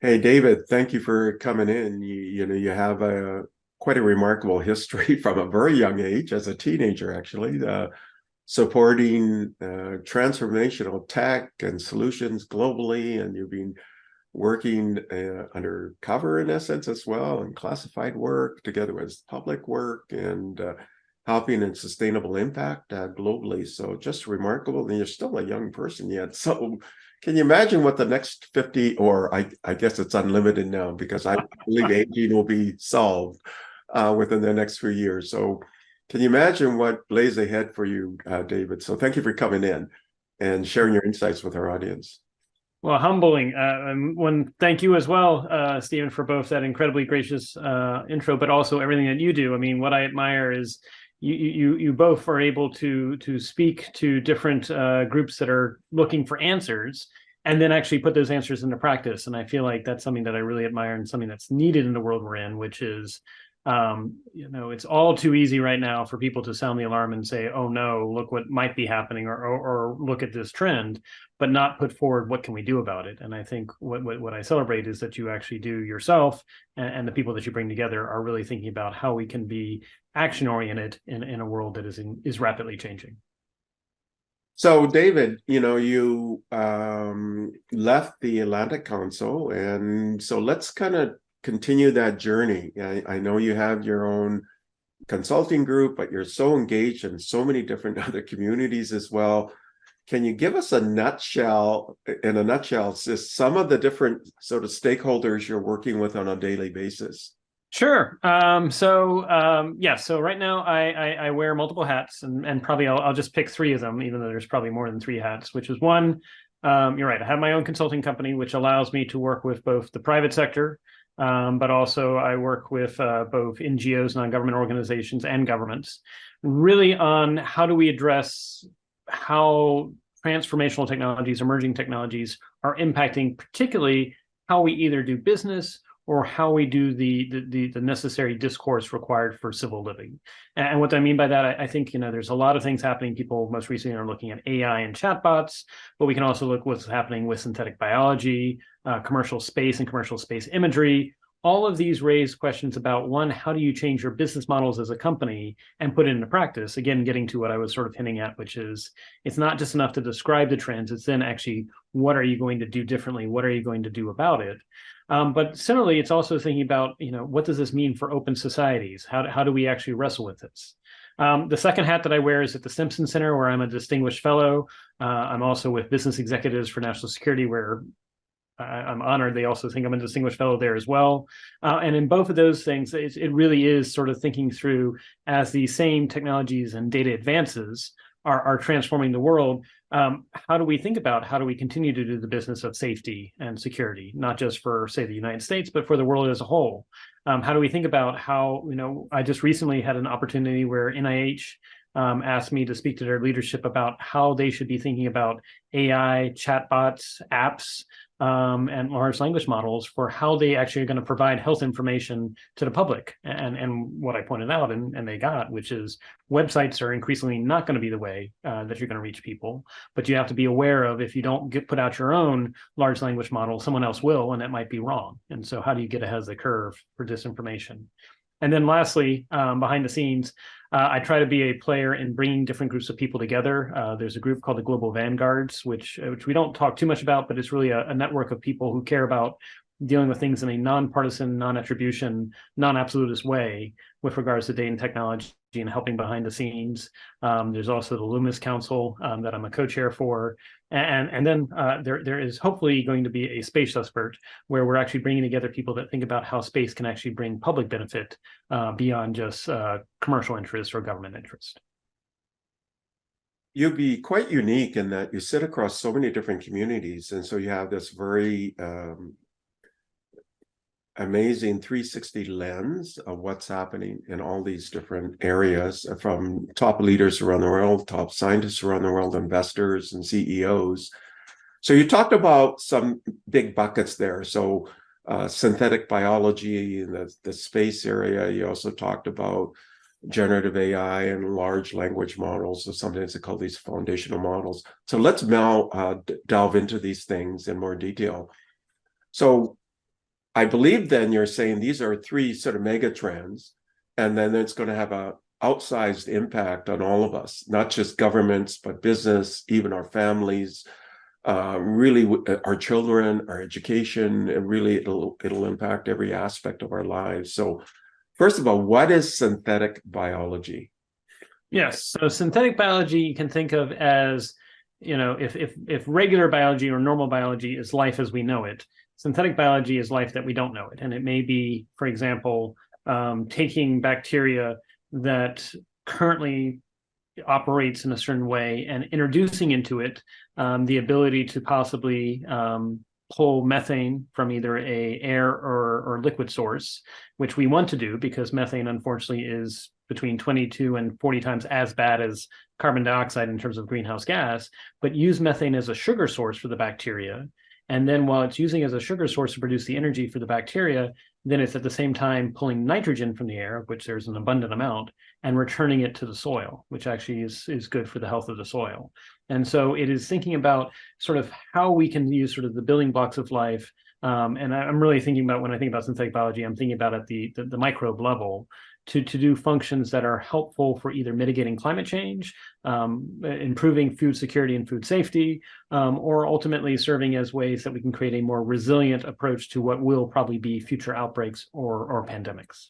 Hey, David, thank you for coming in. You have a quite a remarkable history from a very young age, as a teenager, actually, supporting transformational tech and solutions globally, and you've been working undercover in essence as well, and classified work together with public work and helping in sustainable impact globally. So just remarkable. And you're still a young person yet. So can you imagine what the next 50, or I guess it's unlimited now because I believe aging will be solved within the next few years. So can you imagine what lays ahead for you, David? So thank you for coming in and sharing your insights with our audience. Well, humbling. Thank you as well, Stephen, for both that incredibly gracious intro, but also everything that you do. I mean, what I admire is you both are able to speak to different groups that are looking for answers, and then actually put those answers into practice. And I feel like that's something that I really admire and something that's needed in the world we're in, which is it's all too easy right now for people to sound the alarm and say, oh no, look what might be happening, or look at this trend, but not put forward what can we do about it. And I think what I celebrate is that you actually do yourself, and the people that you bring together are really thinking about how we can be action oriented in a world that is rapidly changing. So, David, you left the Atlantic Council, and so let's kind of continue that journey. I know you have your own consulting group, but you're so engaged in so many different other communities as well. Can you give us in a nutshell, just some of the different sort of stakeholders you're working with on a daily basis? Sure. So right now I wear multiple hats, and probably I'll just pick three of them, even though there's probably more than three hats, which is one, you're right. I have my own consulting company, which allows me to work with both the private sector, but also I work with both NGOs, non-government organizations, and governments, really on how do we address how transformational technologies, emerging technologies are impacting particularly how we either do business or how we do the necessary discourse required for civil living. And what I mean by that, I think, there's a lot of things happening. People most recently are looking at AI and chatbots, but we can also look what's happening with synthetic biology, commercial space and commercial space imagery. All of these raise questions about, one, how do you change your business models as a company and put it into practice? Again, getting to what I was sort of hinting at, which is it's not just enough to describe the trends, it's then actually, what are you going to do differently? What are you going to do about it? But similarly, it's also thinking about, what does this mean for open societies? How do we actually wrestle with this? The second hat that I wear is at the Stimson Center, where I'm a distinguished fellow. I'm also with Business Executives for National Security, where I'm honored they also think I'm a distinguished fellow there as well. And in both of those things, it really is sort of thinking through, as the same technologies and data advances are transforming the world, how do we think about how do we continue to do the business of safety and security, not just for, say, the United States, but for the world as a whole? How do we think about how, I just recently had an opportunity where NIH asked me to speak to their leadership about how they should be thinking about AI, chatbots, apps, and large language models for how they actually are going to provide health information to the public. And what I pointed out, and they got, which is websites are increasingly not going to be the way that you're going to reach people. But you have to be aware of, if you don't put out your own large language model, someone else will, and that might be wrong. And so how do you get ahead of the curve for disinformation? And then lastly, behind the scenes, I try to be a player in bringing different groups of people together. There's a group called the Global Vanguards, which we don't talk too much about, but it's really a network of people who care about dealing with things in a non-partisan, non-attribution, non-absolutist way with regards to data and technology and helping behind the scenes. There's also the Loomis Council that I'm a co-chair for. And then there is hopefully going to be a space expert, where we're actually bringing together people that think about how space can actually bring public benefit beyond just commercial interest or government interest. You'd be quite unique in that you sit across so many different communities, and so you have this very amazing 360 lens of what's happening in all these different areas, from top leaders around the world, top scientists around the world, investors and CEOs. So you talked about some big buckets there. So synthetic biology in the space area. You also talked about generative AI and large language models, or sometimes they call these foundational models. So let's now delve into these things in more detail. So I believe then you're saying these are three sort of mega trends, and then it's going to have a outsized impact on all of us, not just governments, but business, even our families, really our children, our education, and really it'll impact every aspect of our lives. So first of all, what is synthetic biology? Yes. So synthetic biology you can think of as, if regular biology or normal biology is life as we know it, synthetic biology is life that we don't know it. And it may be, for example, taking bacteria that currently operates in a certain way and introducing into it the ability to possibly pull methane from either a air or liquid source, which we want to do because methane, unfortunately, is between 22 and 40 times as bad as carbon dioxide in terms of greenhouse gas, but use methane as a sugar source for the bacteria. And then while it's using as a sugar source to produce the energy for the bacteria, then it's at the same time pulling nitrogen from the air, of which there's an abundant amount, and returning it to the soil, which actually is good for the health of the soil. And so it is thinking about sort of how we can use sort of the building blocks of life. And I'm really thinking about, when I think about synthetic biology, I'm thinking about at the microbe level, to do functions that are helpful for either mitigating climate change, improving food security and food safety, or ultimately serving as ways that we can create a more resilient approach to what will probably be future outbreaks or pandemics.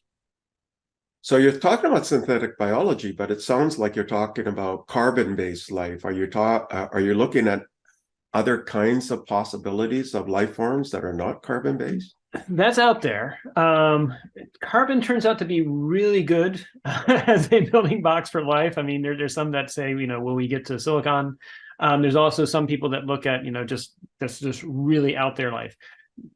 So you're talking about synthetic biology, but it sounds like you're talking about carbon-based life. Are you looking at other kinds of possibilities of life forms that are not carbon-based? That's out there. Carbon turns out to be really good as a building blocks for life. I mean, there's some that say, will we get to silicon? There's also some people that look at, just really out there life.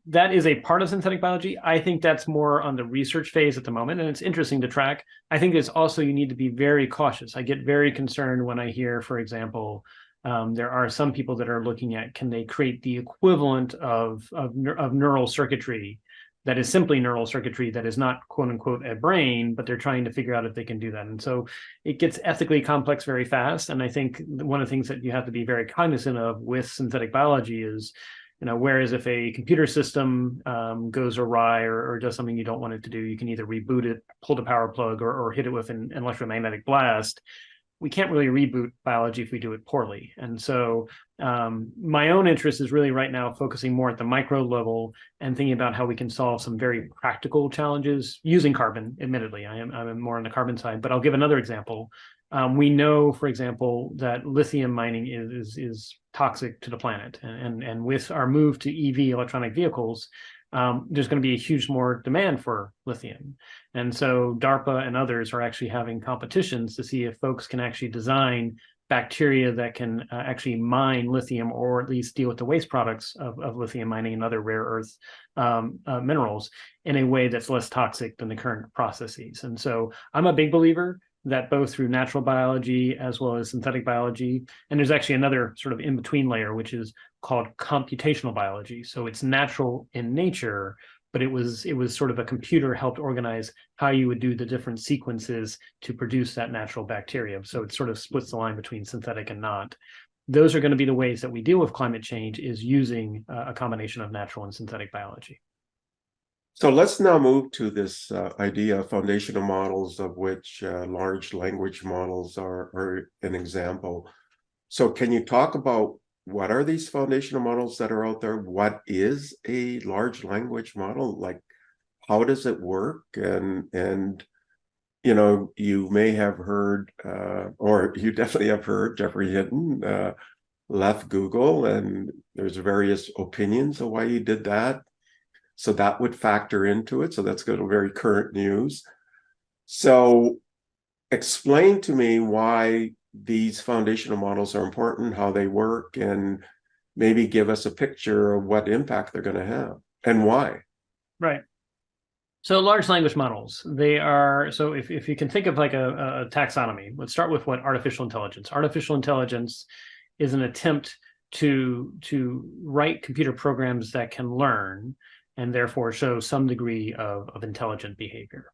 That is a part of synthetic biology. I think that's more on the research phase at the moment, and it's interesting to track. I think it's also, you need to be very cautious. I get very concerned when I hear, for example, there are some people that are looking at, can they create the equivalent of neural circuitry that is simply neural circuitry that is not, quote unquote, a brain, but they're trying to figure out if they can do that. And so it gets ethically complex very fast. And I think one of the things that you have to be very cognizant of with synthetic biology is, whereas if a computer system goes awry or does something you don't want it to do, you can either reboot it, pull the power plug, or hit it with an electromagnetic blast. We can't really reboot biology if we do it poorly. And so my own interest is really right now focusing more at the micro level and thinking about how we can solve some very practical challenges using carbon. Admittedly, I'm more on the carbon side, but I'll give another example. We know, for example, that lithium mining is toxic to the planet. And with our move to EV, electronic vehicles, there's going to be a huge more demand for lithium. And so DARPA and others are actually having competitions to see if folks can actually design bacteria that can actually mine lithium, or at least deal with the waste products of lithium mining and other rare earth minerals in a way that's less toxic than the current processes. And so I'm a big believer that both through natural biology as well as synthetic biology, and there's actually another sort of in-between layer, which is called computational biology. So it's natural in nature, but it was sort of a computer helped organize how you would do the different sequences to produce that natural bacteria. So it sort of splits the line between synthetic and not. Those are going to be the ways that we deal with climate change, is using a combination of natural and synthetic biology. So let's now move to this idea of foundational models, of which large language models are an example. So can you talk about what are these foundational models that are out there? What is a large language model? Like, how does it work? And you may have heard, or you definitely have heard, Geoffrey Hinton left Google, and there's various opinions of why he did that. So that would factor into it. So that's good, very current news. So explain to me why these foundational models are important, how they work, and maybe give us a picture of what impact they're going to have and why. Right. So large language models, they are, so if you can think of like a taxonomy, let's start with what artificial intelligence. Artificial intelligence is an attempt to write computer programs that can learn and therefore show some degree of intelligent behavior.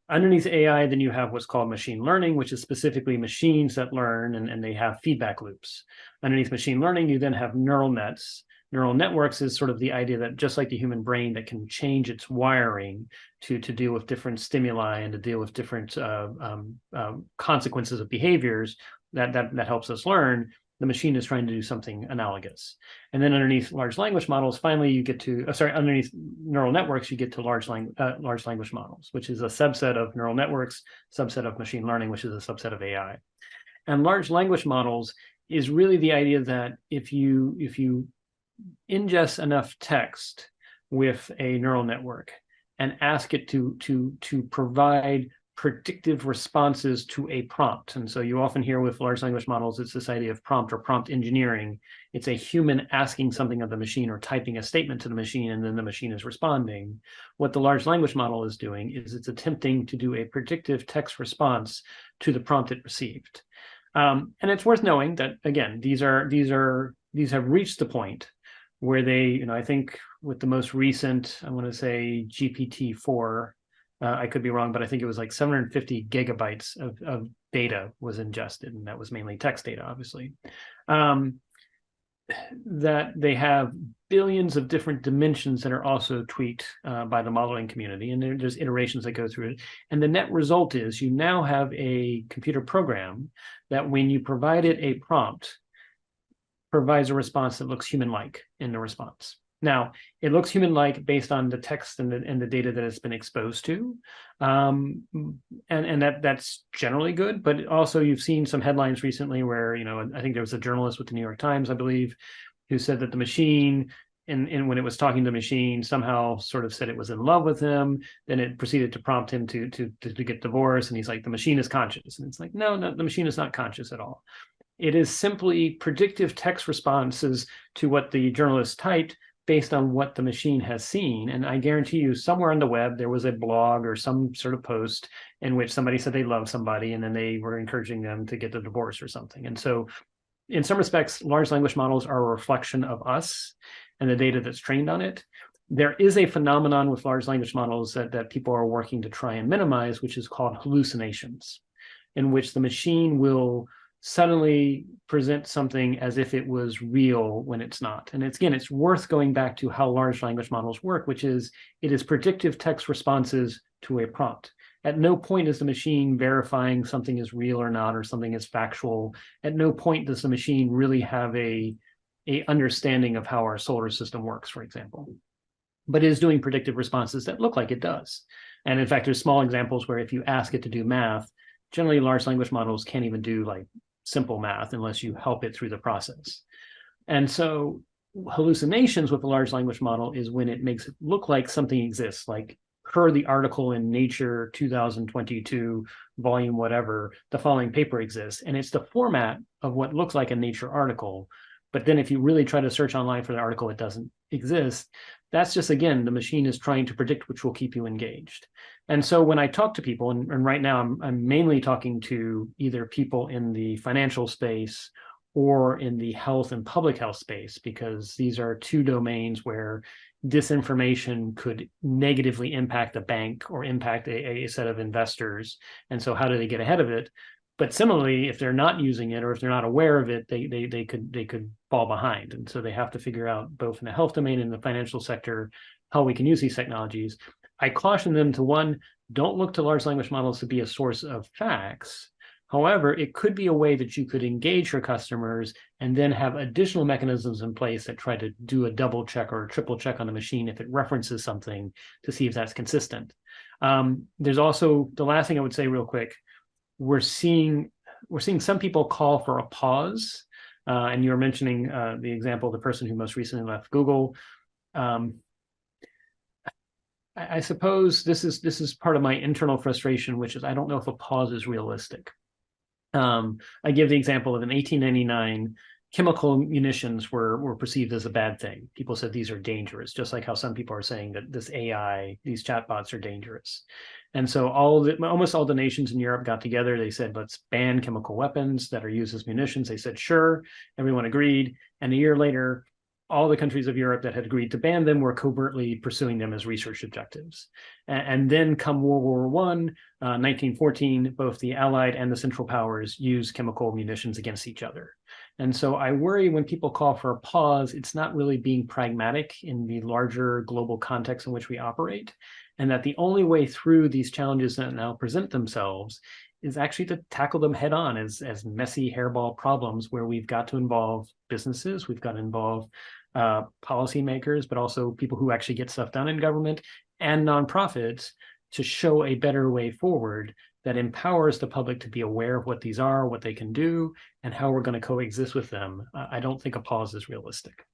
Underneath AI, then you have what's called machine learning, which is specifically machines that learn, and they have feedback loops. Underneath machine learning, you then have neural nets neural networks is sort of the idea that just like the human brain that can change its wiring to deal with different stimuli and to deal with different consequences of behaviors that helps us learn, the machine is trying to do something analogous. And then underneath large language models, finally you get to, underneath neural networks, you get to large language models, which is a subset of neural networks, subset of machine learning, which is a subset of AI. And large language models is really the idea that if you ingest enough text with a neural network and ask it to provide predictive responses to a prompt. And so you often hear with large language models, it's this idea of prompt or prompt engineering. It's a human asking something of the machine or typing a statement to the machine, and then the machine is responding. What the large language model is doing is it's attempting to do a predictive text response to the prompt it received. And it's worth knowing that, again, these have reached the point where they, I think with the most recent, I want to say GPT-4, I could be wrong, but I think it was like 750 gigabytes of data was ingested, and that was mainly text data, obviously. That they have billions of different dimensions that are also tweaked by the modeling community, and there's iterations that go through it. And the net result is you now have a computer program that when you provide it a prompt, provides a response that looks human-like in the response. Now, it looks human-like based on the text and the data that it's been exposed to. And that's generally good, but also you've seen some headlines recently where, I think there was a journalist with the New York Times, I believe, who said that the machine, and when it was talking to the machine, somehow sort of said it was in love with him. Then it proceeded to prompt him to get divorced. And he's like, the machine is conscious. And it's like, no, the machine is not conscious at all. It is simply predictive text responses to what the journalist typed based on what the machine has seen. And I guarantee you somewhere on the web, there was a blog or some sort of post in which somebody said they love somebody, and then they were encouraging them to get the divorce or something. And so in some respects, large language models are a reflection of us and the data that's trained on it. There is a phenomenon with large language models that people are working to try and minimize, which is called hallucinations, in which the machine will suddenly present something as if it was real when it's not. And it's worth going back to how large language models work, which is it is predictive text responses to a prompt. At no point is the machine verifying something is real or not, or something is factual. At no point does the machine really have a understanding of how our solar system works, for example, but it is doing predictive responses that look like it does. And in fact, there's small examples where if you ask it to do math, generally large language models can't even do like simple math unless you help it through the process. And so hallucinations with a large language model is when it makes it look like something exists, like per the article in Nature 2022, volume whatever, the following paper exists. And it's the format of what looks like a Nature article. But then if you really try to search online for the article, it doesn't exist. That's just, again, the machine is trying to predict which will keep you engaged. And so when I talk to people, and right now I'm mainly talking to either people in the financial space or in the health and public health space, because these are two domains where disinformation could negatively impact a bank or impact a set of investors. And so how do they get ahead of it? But similarly, if they're not using it or if they're not aware of it, they could fall behind. And so they have to figure out, both in the health domain and the financial sector, how we can use these technologies. I caution them to, one, don't look to large language models to be a source of facts. However, it could be a way that you could engage your customers and then have additional mechanisms in place that try to do a double check or a triple check on the machine if it references something to see if that's consistent. There's also, the last thing I would say real quick, we're seeing some people call for a pause. And you were mentioning the example of the person who most recently left Google. I suppose this is part of my internal frustration, which is I don't know if a pause is realistic. I give the example of in 1899, chemical munitions were perceived as a bad thing. People said these are dangerous, just like how some people are saying that this AI, these chatbots are dangerous. And so almost all the nations in Europe got together. They said, let's ban chemical weapons that are used as munitions. They said, sure. Everyone agreed. And a year later, all the countries of Europe that had agreed to ban them were covertly pursuing them as research objectives. And then come World War I, 1914, both the Allied and the Central Powers used chemical munitions against each other. And so I worry when people call for a pause, it's not really being pragmatic in the larger global context in which we operate, and that the only way through these challenges that now present themselves is actually to tackle them head on as messy hairball problems where we've got to involve businesses, we've got to involve policymakers, but also people who actually get stuff done in government and nonprofits to show a better way forward that empowers the public to be aware of what these are, what they can do, and how we're going to coexist with them. I don't think a pause is realistic.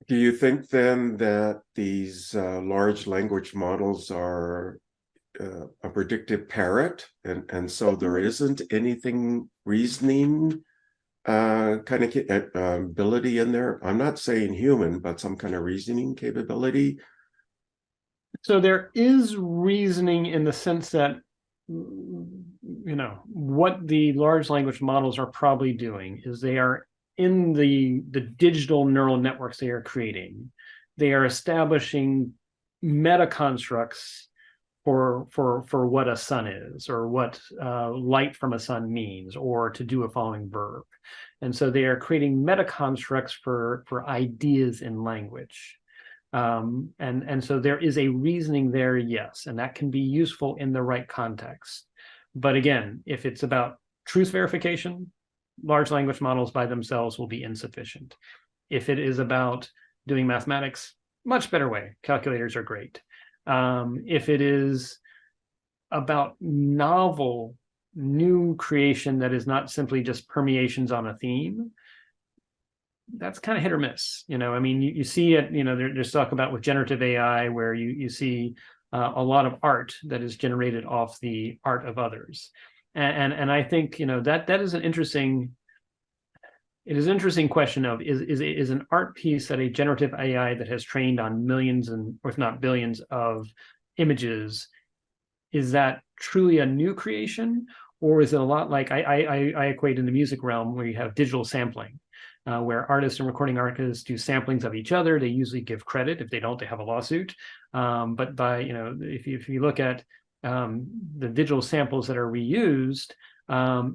Do you think then that these large language models are a predictive parrot, and so there isn't anything reasoning kind of ability in there? I'm not saying human, but some kind of reasoning capability. So there is reasoning in the sense that, what the large language models are probably doing is they are in the digital neural networks they are creating. They are establishing meta constructs for what a sun is, or what light from a sun means, or to do a following verb. And so they are creating meta constructs for ideas in language. And so there is a reasoning there, yes, and that can be useful in the right context. But again, if it's about truth verification, large language models by themselves will be insufficient. If it is about doing mathematics, much better way. Calculators are great. If it is about novel, new creation that is not simply just permeations on a theme, that's kind of hit or miss. I mean, you see it, there's talk about with generative AI where you see a lot of art that is generated off the art of others. And I think, that is an interesting, it is an interesting question of is an art piece that a generative AI that has trained on millions and, or if not billions of images, is that truly a new creation? Or is it a lot like I equate in the music realm where you have digital sampling, where artists and recording artists do samplings of each other. They usually give credit. If they don't, they have a lawsuit. But by, if you look at the digital samples that are reused,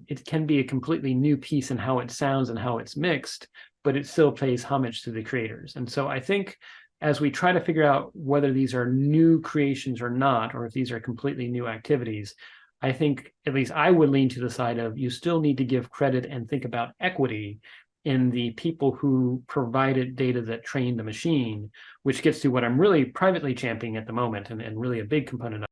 it can be a completely new piece in how it sounds and how it's mixed, but it still pays homage to the creators. And so I think as we try to figure out whether these are new creations or not, or if these are completely new activities, I think at least I would lean to the side of you still need to give credit and think about equity in the people who provided data that trained the machine, which gets to what I'm really privately championing at the moment, and really a big component of.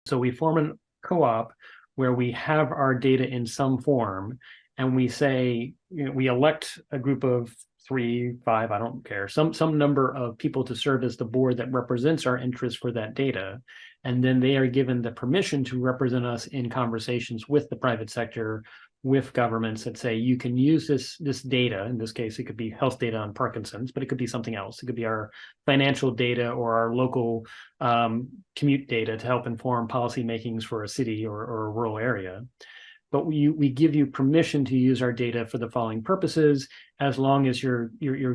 So we form a co-op where we have our data in some form, and we say, we elect a group of 3, 5, I don't care, some number of people to serve as the board that represents our interest for that data. And then they are given the permission to represent us in conversations with the private sector, with governments that say, you can use this data. In this case, it could be health data on Parkinson's, but it could be something else. It could be our financial data or our local commute data to help inform policy makings for a city or a rural area. But we give you permission to use our data for the following purposes, as long as you're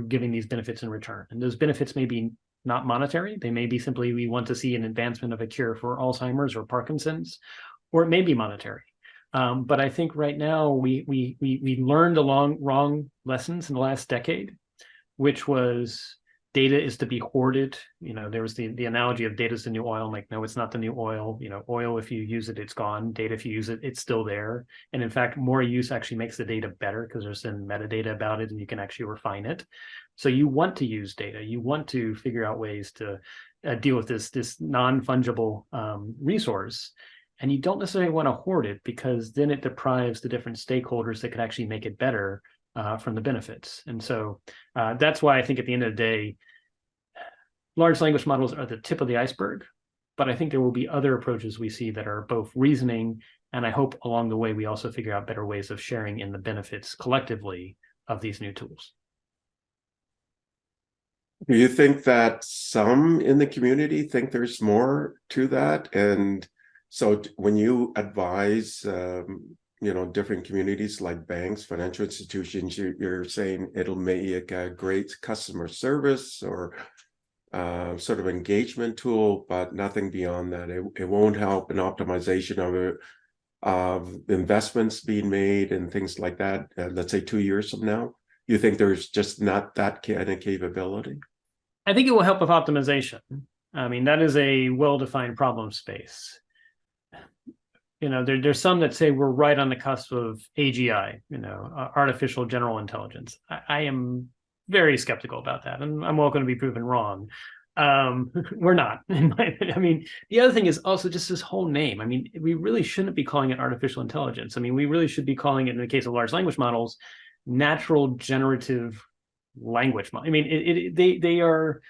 giving these benefits in return. And those benefits may be not monetary. They may be simply, we want to see an advancement of a cure for Alzheimer's or Parkinson's, or it may be monetary. But I think right now we learned wrong lessons in the last decade, which was data is to be hoarded. There was the analogy of data is the new oil. I'm like, no, it's not the new oil. Oil, if you use it, it's gone. Data, if you use it, it's still there. And in fact, more use actually makes the data better because there's some metadata about it and you can actually refine it. So you want to use data. You want to figure out ways to deal with this non-fungible resource. And you don't necessarily want to hoard it because then it deprives the different stakeholders that could actually make it better from the benefits. And so that's why I think at the end of the day, large language models are the tip of the iceberg, but I think there will be other approaches we see that are both reasoning, and I hope along the way we also figure out better ways of sharing in the benefits collectively of these new tools. Do you think that some in the community think there's more to that? And so when you advise, different communities like banks, financial institutions, you're saying it'll make a great customer service or sort of engagement tool, but nothing beyond that. It won't help in optimization of investments being made and things like that. Let's say 2 years from now, you think there's just not that kind of capability? I think it will help with optimization. I mean, that is a well-defined problem space. There's some that say we're right on the cusp of AGI, artificial general intelligence. I am very skeptical about that, and I'm welcome to be proven wrong. We're not, in my opinion. I mean, the other thing is also just this whole name. I mean, we really shouldn't be calling it artificial intelligence. I mean, we really should be calling it, in the case of large language models, natural generative language model. I mean, they are,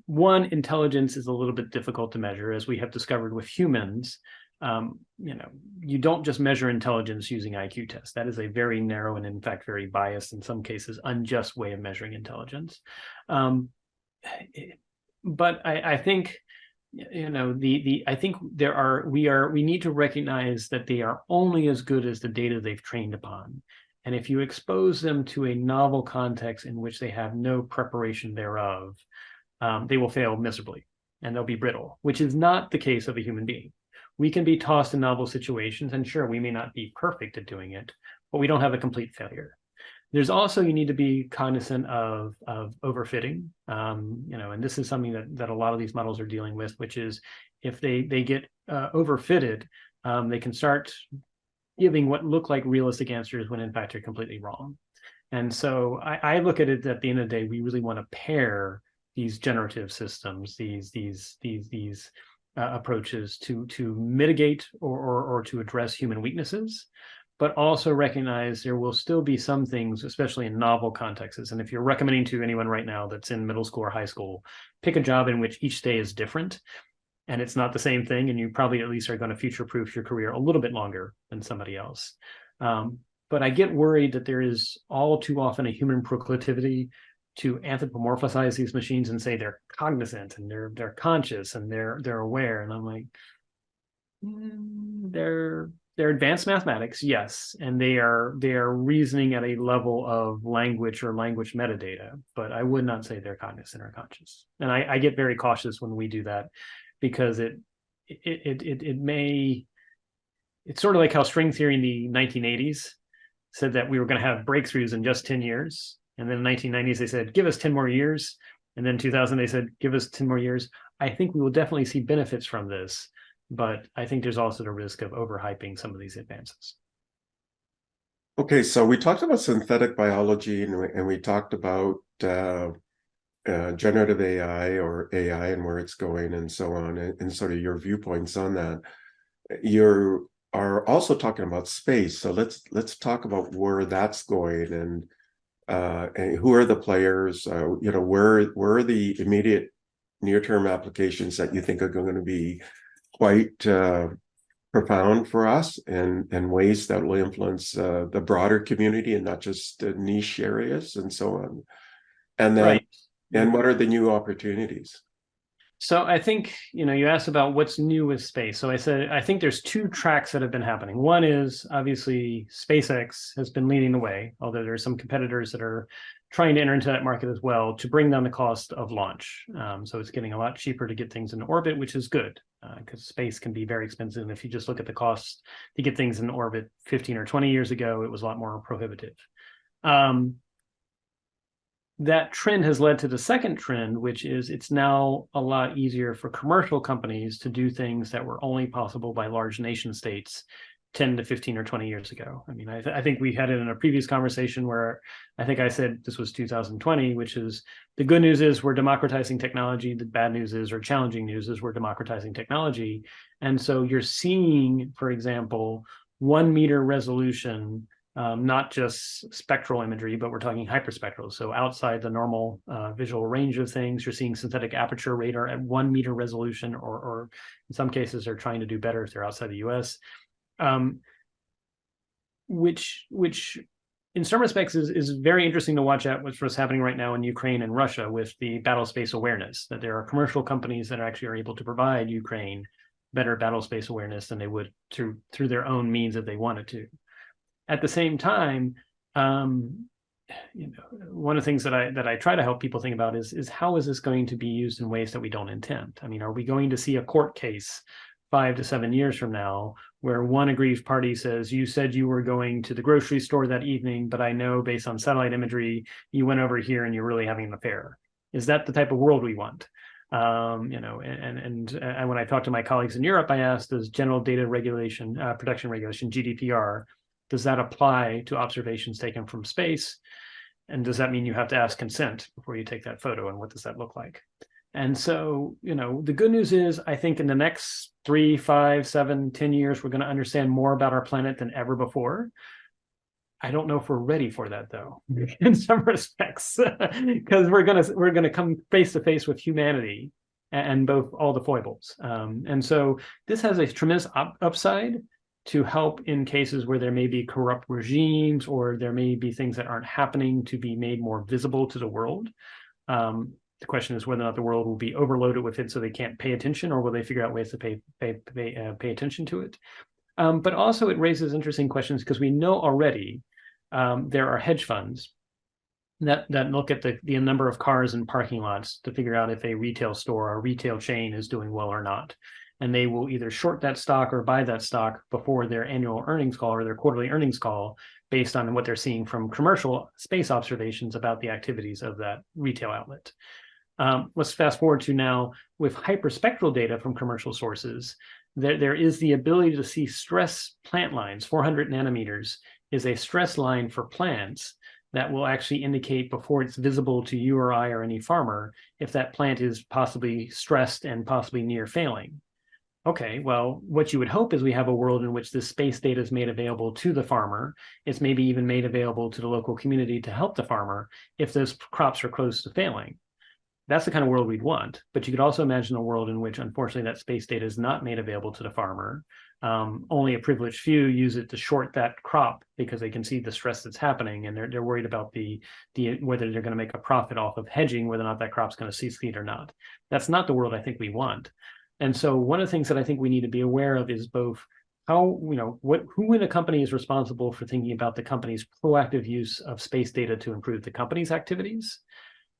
one, intelligence is a little bit difficult to measure, as we have discovered with humans. You don't just measure intelligence using IQ tests. That is a very narrow and, in fact, very biased, in some cases, unjust way of measuring intelligence. But I think, I think we need to recognize that they are only as good as the data they've trained upon. And if you expose them to a novel context in which they have no preparation thereof, they will fail miserably and they'll be brittle, which is not the case of a human being. We can be tossed in novel situations, and sure, we may not be perfect at doing it, but we don't have a complete failure. There's also, you need to be cognizant of overfitting, and this is something that a lot of these models are dealing with, which is if they get overfitted, they can start giving what look like realistic answers when in fact they're completely wrong. And so I look at it at the end of the day, we really want to pair these generative systems, these approaches to mitigate or to address human weaknesses, but also recognize there will still be some things, especially in novel contexts. And if you're recommending to anyone right now that's in middle school or high school, pick a job in which each day is different and it's not the same thing, and you probably at least are going to future-proof your career a little bit longer than somebody else. But I get worried that there is all too often a human proclivity to anthropomorphize these machines and say they're cognizant and they're conscious and they're aware. And I'm like, they're advanced mathematics, yes, and they are reasoning at a level of language or language metadata, but I would not say they're cognizant or conscious. And I get very cautious when we do that, because it's sort of like how string theory in the 1980s said that we were going to have breakthroughs in just 10 years. And then in the 1990s, they said, give us 10 more years. And then 2000, they said, give us 10 more years. I think we will definitely see benefits from this, but I think there's also the risk of overhyping some of these advances. Okay, so we talked about synthetic biology and we talked about generative AI or AI and where it's going and so on, and sort of your viewpoints on that. You are also talking about space, so let's talk about where that's going and who are the players. Where are the immediate near-term applications that you think are going to be quite profound for us and ways that will influence the broader community and not just niche areas and so on. And then, right. And what are the new opportunities? So I think, you asked about what's new with space. So I said, I think there's two tracks that have been happening. One is obviously SpaceX has been leading the way, although there are some competitors that are trying to enter into that market as well to bring down the cost of launch. So it's getting a lot cheaper to get things into orbit, which is good, because space can be very expensive. And if you just look at the cost to get things in orbit 15 or 20 years ago, it was a lot more prohibitive. That trend has led to the second trend, which is it's now a lot easier for commercial companies to do things that were only possible by large nation states 10 to 15 or 20 years ago. I mean, I think we had it in a previous conversation where I think I said this was 2020, which is the good news is we're democratizing technology. The bad news is, or challenging news is, we're democratizing technology. And so you're seeing, for example, 1 meter resolution, not just spectral imagery, but we're talking hyperspectral. So outside the normal visual range of things, you're seeing synthetic aperture radar at 1 meter resolution, or in some cases they're trying to do better if they're outside the US, which in some respects is very interesting to watch at what's happening right now in Ukraine and Russia with the battle space awareness, that there are commercial companies that actually are able to provide Ukraine better battle space awareness than they would through their own means if they wanted to. At the same time, one of the things that I try to help people think about is how is this going to be used in ways that we don't intend? I mean, are we going to see a court case 5 to 7 years from now where one aggrieved party says, you said you were going to the grocery store that evening, but I know based on satellite imagery, you went over here and you're really having an affair? Is that the type of world we want? And when I talked to my colleagues in Europe, I asked, does General Data Regulation, Protection Regulation, GDPR, does that apply to observations taken from space? And does that mean you have to ask consent before you take that photo? And what does that look like? And so, the good news is, I think in the next 3, 5, 7, 10 years, we're going to understand more about our planet than ever before. I don't know if we're ready for that, though, in some respects, because we're gonna come face to face with humanity and both all the foibles. And so this has a tremendous upside to help in cases where there may be corrupt regimes or there may be things that aren't happening to be made more visible to the world. The question is whether or not the world will be overloaded with it so they can't pay attention, or will they figure out ways to pay attention to it. But also it raises interesting questions because we know already there are hedge funds that look at the number of cars in parking lots to figure out if a retail store or retail chain is doing well or not. And they will either short that stock or buy that stock before their annual earnings call or their quarterly earnings call based on what they're seeing from commercial space observations about the activities of that retail outlet. Let's fast forward to now with hyperspectral data from commercial sources. There is the ability to see stress plant lines. 400 nanometers is a stress line for plants that will actually indicate before it's visible to you or I or any farmer if that plant is possibly stressed and possibly near failing. Okay, well, what you would hope is we have a world in which this space data is made available to the farmer. It's maybe even made available to the local community to help the farmer if those crops are close to failing. That's the kind of world we'd want. But you could also imagine a world in which, unfortunately, that space data is not made available to the farmer. Only a privileged few use it to short that crop because they can see the stress that's happening, and they're worried about the whether they're going to make a profit off of hedging, whether or not that crop's going to succeed or not. That's not the world I think we want. And so one of the things that I think we need to be aware of is both how, who in a company is responsible for thinking about the company's proactive use of space data to improve the company's activities,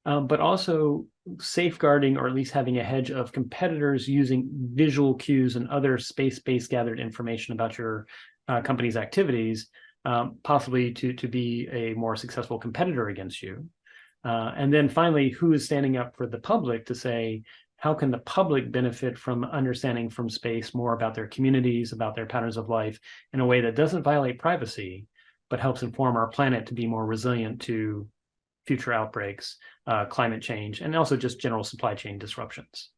but also safeguarding or at least having a hedge of competitors using visual cues and other space-based gathered information about your company's activities, possibly to be a more successful competitor against you. And then finally, who is standing up for the public to say, how can the public benefit from understanding from space more about their communities, about their patterns of life in a way that doesn't violate privacy, but helps inform our planet to be more resilient to future outbreaks, climate change, and also just general supply chain disruptions.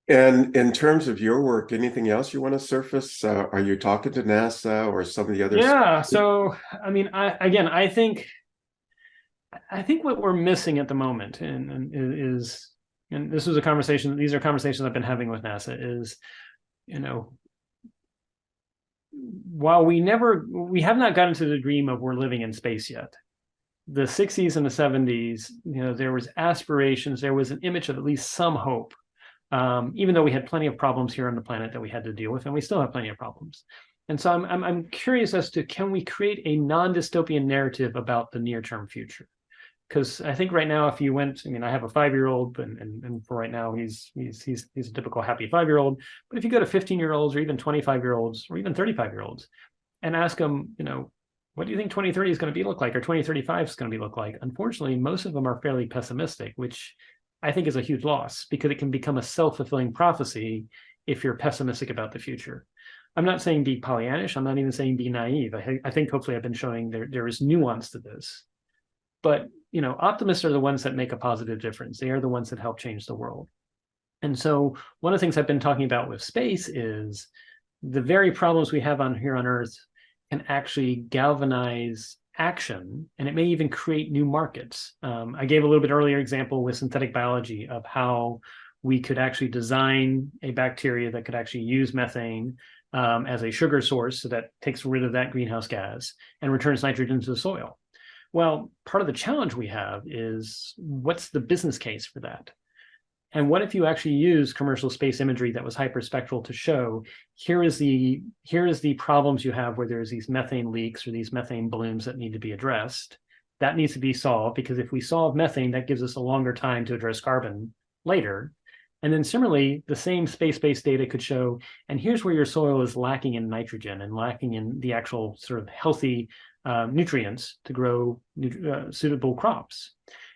And in terms of your work, anything else you want to surface? Are you talking to NASA or some of the others? Yeah, so, I mean, I think what we're missing at the moment and this was a conversation, these are conversations I've been having with NASA is, while we have not gotten to the dream of we're living in space yet. The 60s and the 70s, there was aspirations, there was an image of at least some hope, even though we had plenty of problems here on the planet that we had to deal with, and we still have plenty of problems. And so I'm curious as to, can we create a non-dystopian narrative about the near-term future? Because I think right now, if you went, I have a 5-year-old, and for right now, he's a typical happy 5-year-old. But if you go to 15-year-olds or even 25-year-olds or even 35-year-olds and ask them, what do you think 2030 is going to look like, or 2035 is going to look like? Unfortunately, most of them are fairly pessimistic, which I think is a huge loss because it can become a self-fulfilling prophecy if you're pessimistic about the future. I'm not saying be Pollyannish. I'm not even saying be naive. I think hopefully I've been showing there is nuance to this. But optimists are the ones that make a positive difference. They are the ones that help change the world. And so one of the things I've been talking about with space is the very problems we have here on Earth can actually galvanize action, and it may even create new markets. I gave a little bit earlier example with synthetic biology of how we could actually design a bacteria that could actually use methane as a sugar source, so that takes rid of that greenhouse gas and returns nitrogen to the soil. Well, part of the challenge we have is, what's the business case for that? And what if you actually use commercial space imagery that was hyperspectral to show, here is the problems you have where there's these methane leaks or these methane blooms that need to be addressed. That needs to be solved, because if we solve methane, that gives us a longer time to address carbon later. And then similarly, the same space-based data could show, and here's where your soil is lacking in nitrogen and lacking in the actual sort of healthy nutrients to grow suitable crops.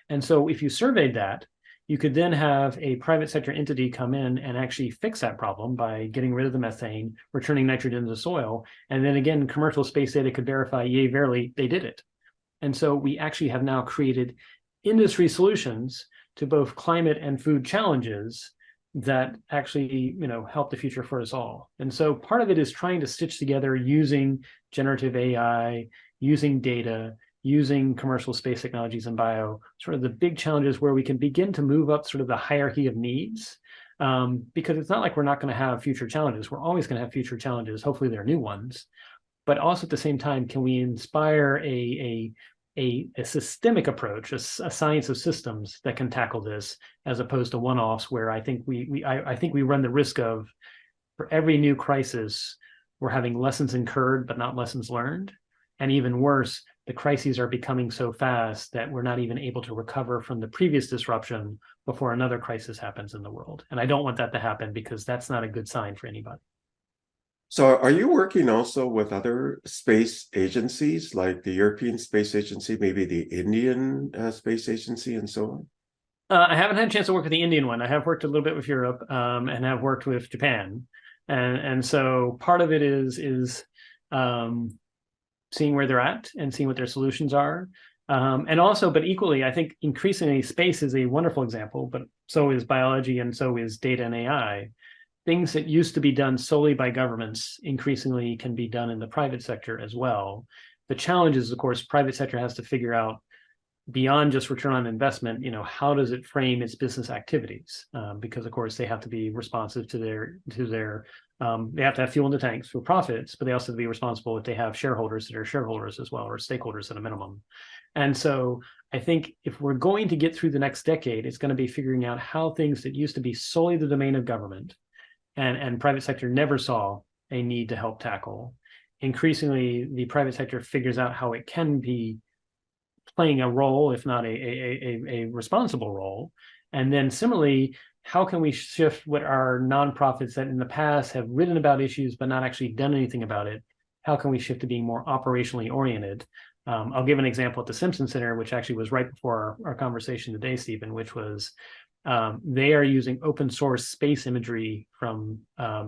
And so if you surveyed that, you could then have a private sector entity come in and actually fix that problem by getting rid of the methane, returning nitrogen to the soil. And then again, commercial space data could verify, yay, verily, they did it. And so we actually have now created industry solutions to both climate and food challenges that actually, help the future for us all. And so part of it is trying to stitch together using generative AI, using data, using commercial space technologies and bio, sort of the big challenges where we can begin to move up sort of the hierarchy of needs. Because it's not like we're not going to have future challenges. We're always going to have future challenges. Hopefully they're new ones. But also at the same time, can we inspire a systemic approach, a science of systems that can tackle this, as opposed to one-offs, where I think we run the risk of, for every new crisis, we're having lessons incurred but not lessons learned. And even worse, the crises are becoming so fast that we're not even able to recover from the previous disruption before another crisis happens in the world. And I don't want that to happen, because that's not a good sign for anybody. So are you working also with other space agencies, like the European Space Agency, maybe the Indian Space Agency, and so on? I haven't had a chance to work with the Indian one. I have worked a little bit with Europe, and have worked with Japan. And so part of it is seeing where they're at and seeing what their solutions are. And also, but equally, I think increasingly space is a wonderful example, but so is biology, and so is data and AI. Things that used to be done solely by governments increasingly can be done in the private sector as well. The challenge is, of course, private sector has to figure out, beyond just return on investment, how does it frame its business activities? Because of course they have to be responsive to their they have to have fuel in the tanks for profits, but they also have to be responsible if they have shareholders that are shareholders as well, or stakeholders at a minimum. And so I think if we're going to get through the next decade, it's going to be figuring out how things that used to be solely the domain of government and private sector never saw a need to help tackle. Increasingly, the private sector figures out how it can be playing a role, if not a responsible role. And then similarly, how can we shift what our nonprofits that in the past have written about issues but not actually done anything about it? How can we shift to being more operationally oriented? I'll give an example at the Stimson Center, which actually was right before our conversation today, Stephen, which was they are using open source space imagery from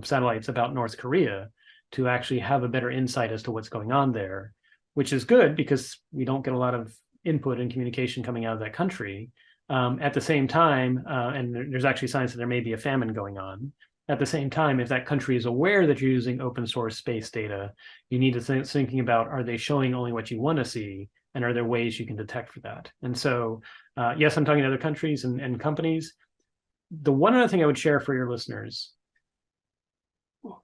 satellites about North Korea to actually have a better insight as to what's going on there, which is good because we don't get a lot of input and communication coming out of that country. At the same time, and there's actually signs that there may be a famine going on. At the same time, if that country is aware that you're using open source space data, you need to thinking about, are they showing only what you want to see? And are there ways you can detect for that? And so, yes, I'm talking to other countries and companies. The one other thing I would share for your listeners,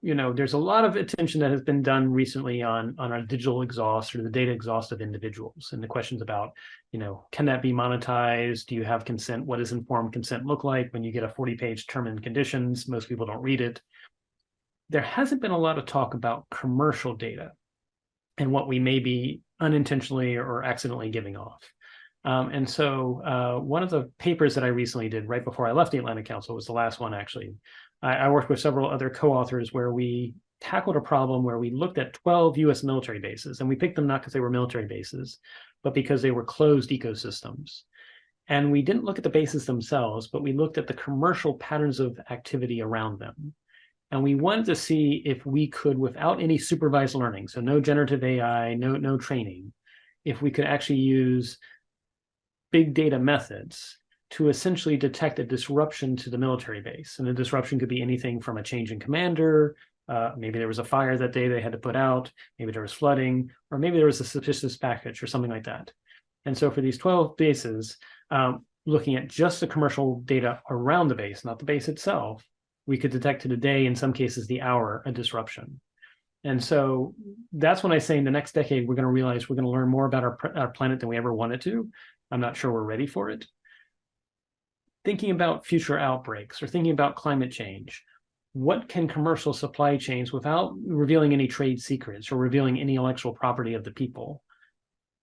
there's a lot of attention that has been done recently on our digital exhaust, or the data exhaust of individuals, and the questions about, can that be monetized? Do you have consent? What does informed consent look like when you get a 40-page term and conditions? Most people don't read it. There hasn't been a lot of talk about commercial data and what we may be unintentionally or accidentally giving off. And so one of the papers that I recently did right before I left the Atlantic Council was the last one, actually. I worked with several other co-authors where we tackled a problem where we looked at 12 US military bases, and we picked them not because they were military bases, but because they were closed ecosystems. And we didn't look at the bases themselves, but we looked at the commercial patterns of activity around them. And we wanted to see if we could, without any supervised learning, so no generative AI, no training, if we could actually use big data methods to essentially detect a disruption to the military base. And the disruption could be anything from a change in commander, maybe there was a fire that day they had to put out, maybe there was flooding, or maybe there was a suspicious package or something like that. And so for these 12 bases, looking at just the commercial data around the base, not the base itself, we could detect to the day, in some cases the hour, a disruption. And so that's when I say in the next decade, we're going to realize we're going to learn more about our planet than we ever wanted to. I'm not sure we're ready for it. Thinking about future outbreaks or thinking about climate change, what can commercial supply chains, without revealing any trade secrets or revealing any intellectual property of the people,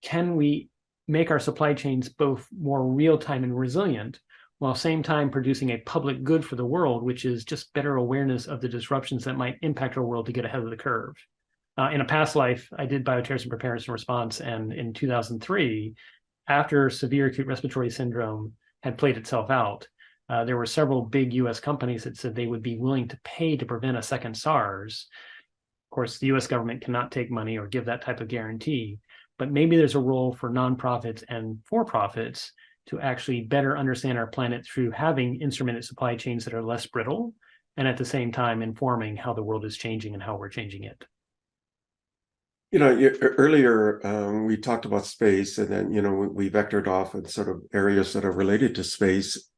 can we make our supply chains both more real-time and resilient, while same time producing a public good for the world, which is just better awareness of the disruptions that might impact our world to get ahead of the curve. In a past life, I did bioterrorism preparedness and response, and in 2003, after severe acute respiratory syndrome had played itself out, there were several big US companies that said they would be willing to pay to prevent a second SARS. Of course, the US government cannot take money or give that type of guarantee, but maybe there's a role for nonprofits and for-profits to actually better understand our planet through having instrumented supply chains that are less brittle, and at the same time informing how the world is changing and how we're changing it. Earlier we talked about space, and then we vectored off in sort of areas that are related to space.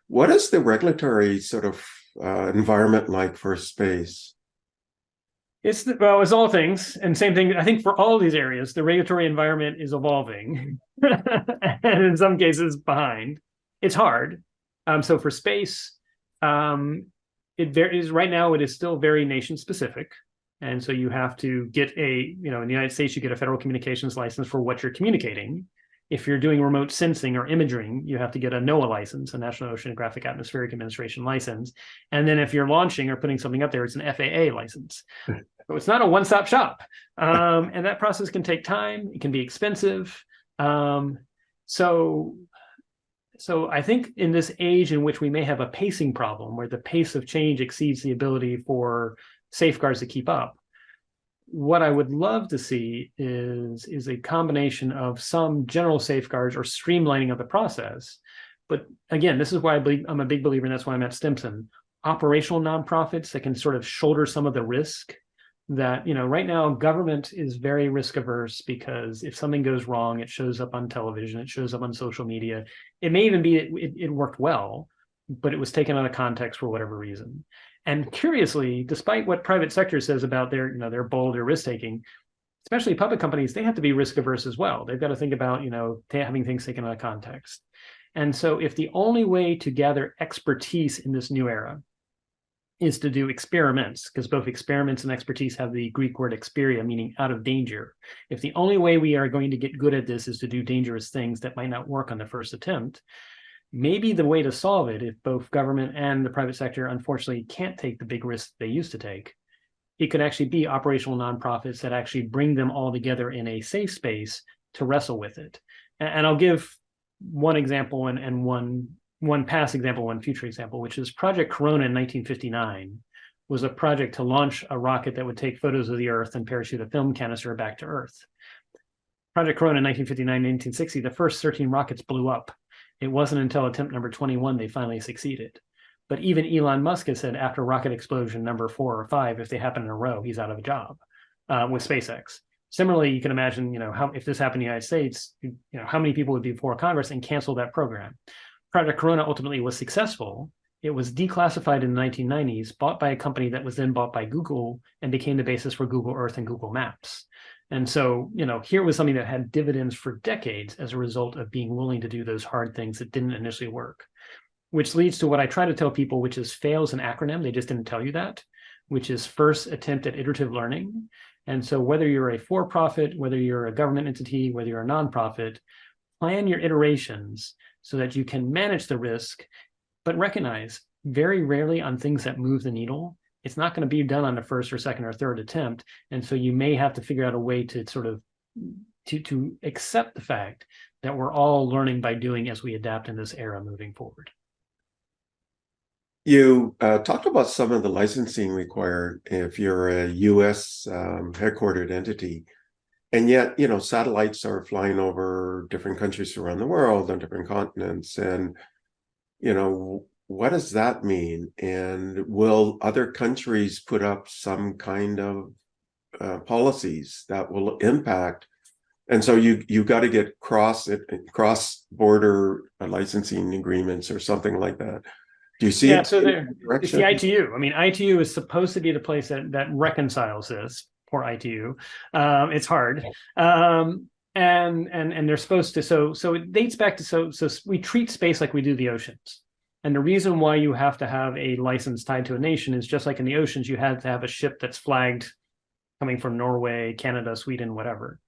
What is the regulatory sort of environment like for space? It's all things, and same thing. I think for all of these areas, the regulatory environment is evolving, and in some cases behind. It's hard. So for space, it varies. Right now, it is still very nation specific, and so you have to get in the United States, you get a federal communications license for what you're communicating. If you're doing remote sensing or imaging, you have to get a NOAA license, a National Oceanographic Atmospheric Administration license. And then if you're launching or putting something up there, it's an FAA license. So it's not a one-stop shop. And that process can take time. It can be expensive. So I think in this age in which we may have a pacing problem, where the pace of change exceeds the ability for safeguards to keep up, what I would love to see is a combination of some general safeguards or streamlining of the process. But again, this is why I'm a big believer, and that's why I'm at Stimson. Operational nonprofits that can sort of shoulder some of the risk that, right now government is very risk averse, because if something goes wrong, it shows up on television, it shows up on social media. It may even be it worked well, but it was taken out of context for whatever reason. And curiously, despite what private sector says about their bold or risk taking, especially public companies, they have to be risk averse as well. They've got to think about, having things taken out of context. And so if the only way to gather expertise in this new era is to do experiments, because both experiments and expertise have the Greek word experia, meaning out of danger. If the only way we are going to get good at this is to do dangerous things that might not work on the first attempt, maybe the way to solve it, if both government and the private sector unfortunately can't take the big risks they used to take, it could actually be operational nonprofits that actually bring them all together in a safe space to wrestle with it. And I'll give one example and one past example, one future example, which is Project Corona in 1959 was a project to launch a rocket that would take photos of the Earth and parachute a film canister back to Earth. Project Corona in 1959-1960, the first 13 rockets blew up. It wasn't until attempt number 21 they finally succeeded. But even Elon Musk has said after rocket explosion number 4 or 5, if they happen in a row, he's out of a job with SpaceX. Similarly, you can imagine, how if this happened in the United States, how many people would be before Congress and cancel that program. Project Corona ultimately was successful. It was declassified in the 1990s, bought by a company that was then bought by Google and became the basis for Google Earth and Google Maps. And so, here was something that had dividends for decades as a result of being willing to do those hard things that didn't initially work, which leads to what I try to tell people, which is FAIL is an acronym. They just didn't tell you that, which is first attempt at iterative learning. And so whether you're a for-profit, whether you're a government entity, whether you're a nonprofit, plan your iterations so that you can manage the risk, but recognize very rarely on things that move the needle, it's not going to be done on the first or second or third attempt. And so you may have to figure out a way to sort of to accept the fact that we're all learning by doing as we adapt in this era moving forward. You talked about some of the licensing required if you're a U.S. Headquartered entity. And yet, satellites are flying over different countries around the world on different continents. And, what does that mean? And will other countries put up some kind of policies that will impact? And so you got to get cross-border licensing agreements or something like that. Do you see it's the ITU. I mean, ITU is supposed to be the place that reconciles this. poor ITU. It's hard. And they're supposed to, so it dates back to, so we treat space like we do the oceans. And the reason why you have to have a license tied to a nation is just like in the oceans, you had to have a ship that's flagged coming from Norway, Canada, Sweden, whatever.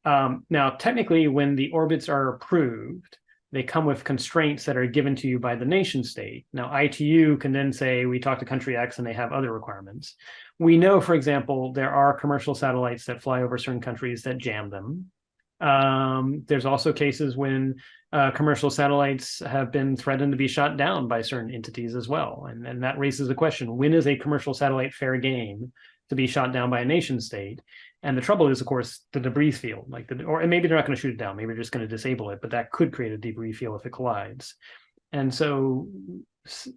Now, technically, when the orbits are approved, they come with constraints that are given to you by the nation state. Now, ITU can then say, we talk to country X and they have other requirements. We know, for example, there are commercial satellites that fly over certain countries that jam them. There's also cases when commercial satellites have been threatened to be shot down by certain entities as well. And that raises the question, when is a commercial satellite fair game to be shot down by a nation state? And the trouble is, of course, the debris field, or maybe they're not going to shoot it down. Maybe they're just going to disable it, but that could create a debris field if it collides. And so,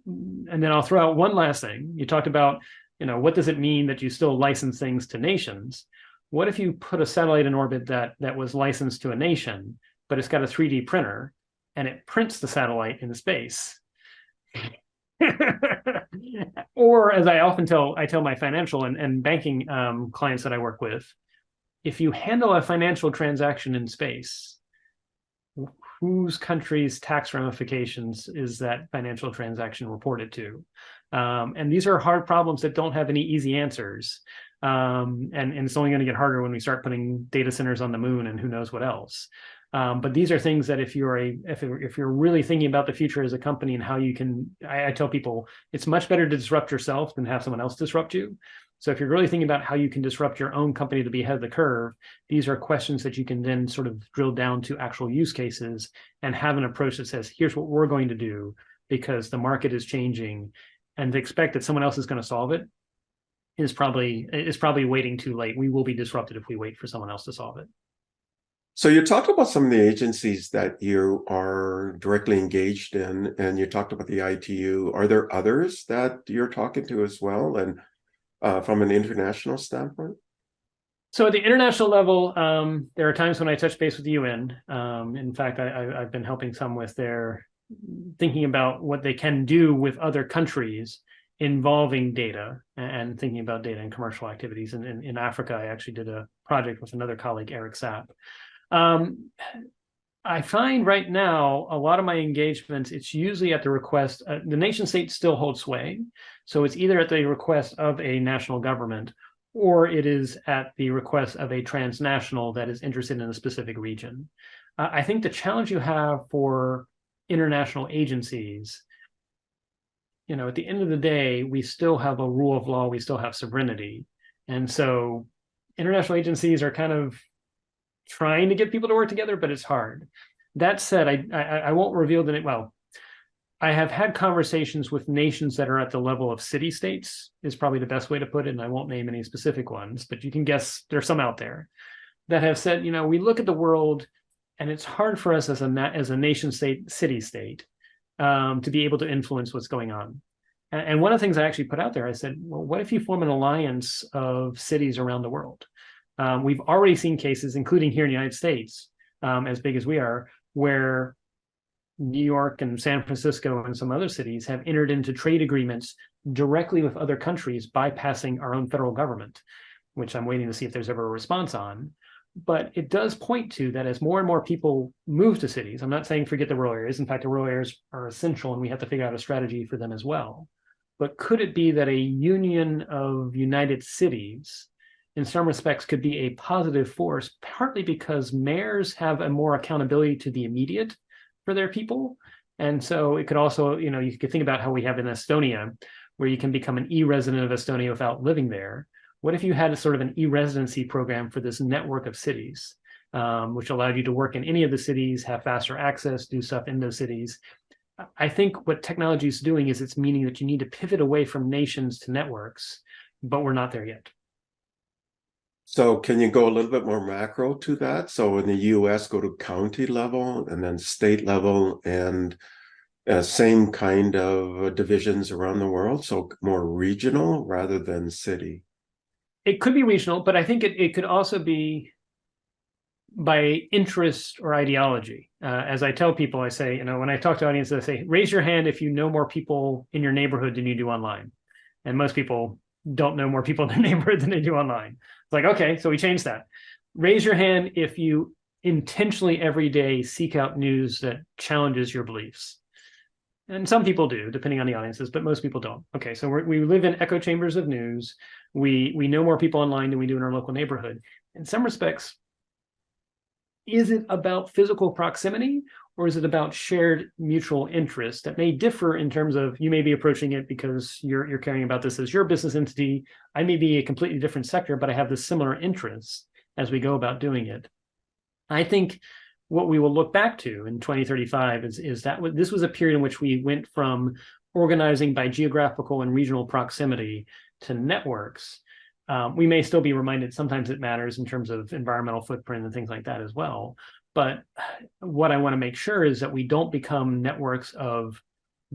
and then I'll throw out one last thing. You talked about, what does it mean that you still license things to nations? What if you put a satellite in orbit that was licensed to a nation, but it's got a 3D printer and it prints the satellite in space? Or, as I often tell my financial and banking clients that I work with, if you handle a financial transaction in space, whose country's tax ramifications is that financial transaction reported to? And these are hard problems that don't have any easy answers. And it's only going to get harder when we start putting data centers on the moon and who knows what else. But these are things that if you're really thinking about the future as a company and how you can, I tell people it's much better to disrupt yourself than have someone else disrupt you. So if you're really thinking about how you can disrupt your own company to be ahead of the curve, these are questions that you can then sort of drill down to actual use cases and have an approach that says, here's what we're going to do because the market is changing, and to expect that someone else is going to solve it is probably waiting too late. We will be disrupted if we wait for someone else to solve it. So you talked about some of the agencies that you are directly engaged in, and you talked about the ITU. Are there others that you're talking to as well, and from an international standpoint? So at the international level, there are times when I touch base with the UN. In fact, I've been helping some with their thinking about what they can do with other countries involving data and thinking about data and commercial activities. And in Africa, I actually did a project with another colleague, Eric Sapp. I find right now, a lot of my engagements, it's usually at the request, the nation state still holds sway. So it's either at the request of a national government, or it is at the request of a transnational that is interested in a specific region. I think the challenge you have for international agencies, at the end of the day, we still have a rule of law, we still have sovereignty. And so international agencies are kind of trying to get people to work together, but it's hard. That said, I won't reveal the name. Well, I have had conversations with nations that are at the level of city-states, is probably the best way to put it, and I won't name any specific ones, but you can guess there's some out there that have said, we look at the world, and it's hard for us as a nation-state, city-state, to be able to influence what's going on. And one of the things I actually put out there, I said, well, what if you form an alliance of cities around the world? We've already seen cases, including here in the United States, as big as we are, where New York and San Francisco and some other cities have entered into trade agreements directly with other countries, bypassing our own federal government, which I'm waiting to see if there's ever a response on. But it does point to that as more and more people move to cities. I'm not saying forget the rural areas. In fact, the rural areas are essential, and we have to figure out a strategy for them as well. But could it be that a union of united cities in some respects could be a positive force, partly because mayors have a more accountability to the immediate for their people. And so it could also, you could think about how we have in Estonia, where you can become an e-resident of Estonia without living there. What if you had a sort of an e-residency program for this network of cities, which allowed you to work in any of the cities, have faster access, do stuff in those cities? I think what technology is doing is it's meaning that you need to pivot away from nations to networks, but we're not there yet. So can you go a little bit more macro to that? So in the US, go to county level and then state level, and same kind of divisions around the world. So more regional rather than city. It could be regional, but I think it could also be by interest or ideology. As I tell people, I say, when I talk to audiences, I say, raise your hand if you know more people in your neighborhood than you do online. And most people don't know more people in their neighborhood than they do online. It's like, okay, so we changed that. Raise your hand if you intentionally every day seek out news that challenges your beliefs. And some people do, depending on the audiences, but most people don't. Okay, so we live in echo chambers of news. We know more people online than we do in our local neighborhood. In some respects, is it about physical proximity, or is it about shared mutual interest that may differ in terms of you may be approaching it because you're caring about this as your business entity. I may be a completely different sector, but I have this similar interest as we go about doing it. I think what we will look back to in 2035 is that this was a period in which we went from organizing by geographical and regional proximity to networks. We may still be reminded sometimes it matters in terms of environmental footprint and things like that as well. But what I want to make sure is that we don't become networks of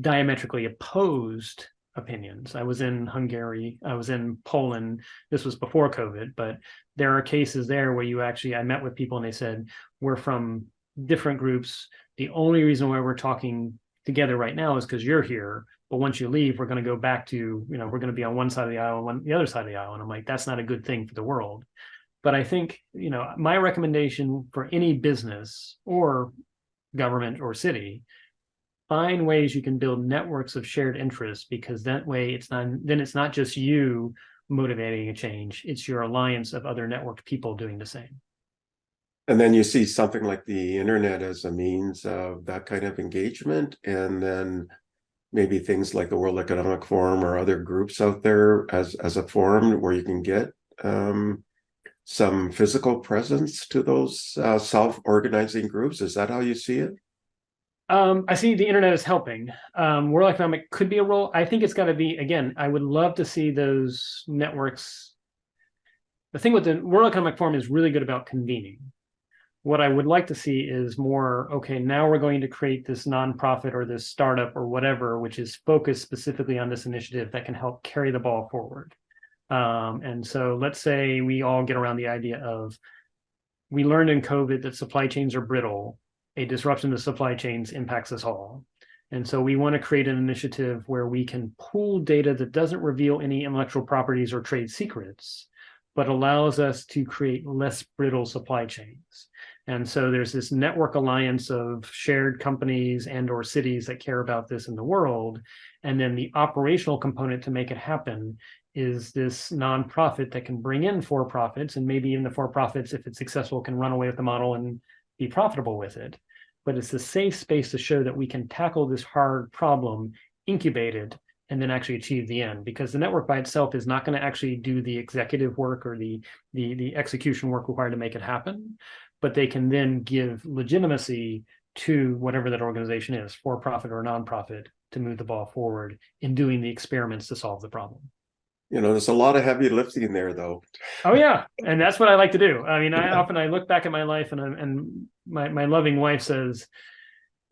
diametrically opposed opinions. I was in Hungary, I was in Poland. This was before COVID, but there are cases there where I met with people and they said, we're from different groups. The only reason why we're talking together right now is because you're here. But once you leave, we're going to go back to, we're going to be on one side of the aisle, the other side of the aisle. And I'm like, that's not a good thing for the world. But I think, my recommendation for any business or government or city, find ways you can build networks of shared interests, because that way it's not just you motivating a change, it's your alliance of other networked people doing the same. And then you see something like the internet as a means of that kind of engagement, and then maybe things like the World Economic Forum or other groups out there as a forum where you can get some physical presence to those self-organizing groups. Is that how you see it? I see the internet is helping. World Economic could be a role. I think it's got to be, again, I would love to see those networks. The thing with the World Economic Forum is really good about convening. What I would like to see is more, okay, now we're going to create this nonprofit or this startup or whatever, which is focused specifically on this initiative that can help carry the ball forward. And so let's say we all get around the idea of, we learned in COVID that supply chains are brittle. A disruption to supply chains impacts us all. And so we want to create an initiative where we can pool data that doesn't reveal any intellectual properties or trade secrets, but allows us to create less brittle supply chains. And so there's this network alliance of shared companies and or cities that care about this in the world. And then the operational component to make it happen is this nonprofit that can bring in for-profits, and maybe even the for-profits, if it's successful, can run away with the model and be profitable with it. But it's a safe space to show that we can tackle this hard problem, incubate it, and then actually achieve the end. Because the network by itself is not going to actually do the executive work or the execution work required to make it happen. But they can then give legitimacy to whatever that organization is, for-profit or nonprofit, to move the ball forward in doing the experiments to solve the problem. There's a lot of heavy lifting there, though. Oh yeah, and that's what I like to do. I mean, I look back at my life, and my loving wife says,